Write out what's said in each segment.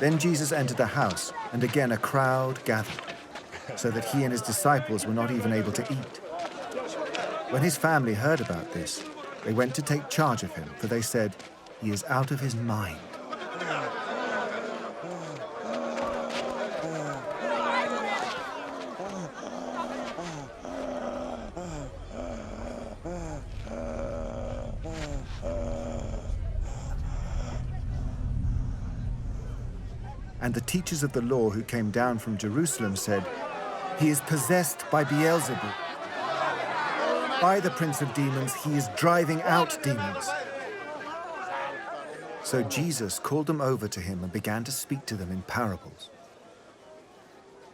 Then Jesus entered a house, and again a crowd gathered, so that he and his disciples were not even able to eat. When his family heard about this, they went to take charge of him, for they said, "He is out of his mind." And the teachers of the law who came down from Jerusalem said, "He is possessed by Beelzebul. By the prince of demons, he is driving out demons." So Jesus called them over to him and began to speak to them in parables.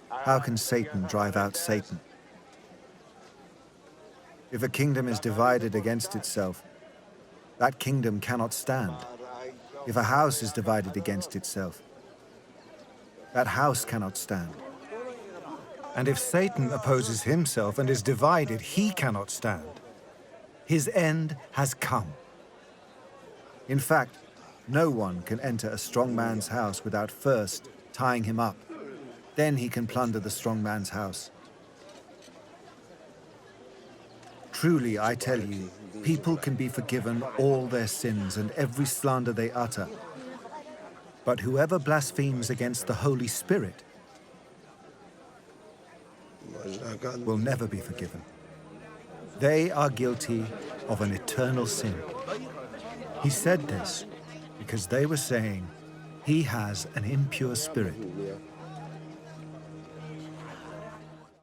How can Satan drive out Satan? If a kingdom is divided against itself, that kingdom cannot stand. If a house is divided against itself, that house cannot stand. And if Satan opposes himself and is divided, he cannot stand. His end has come. In fact, no one can enter a strong man's house without first tying him up. Then he can plunder the strong man's house. Truly, I tell you, people can be forgiven all their sins and every slander they utter. But whoever blasphemes against the Holy Spirit will never be forgiven. They are guilty of an eternal sin. He said this because they were saying, "He has an impure spirit."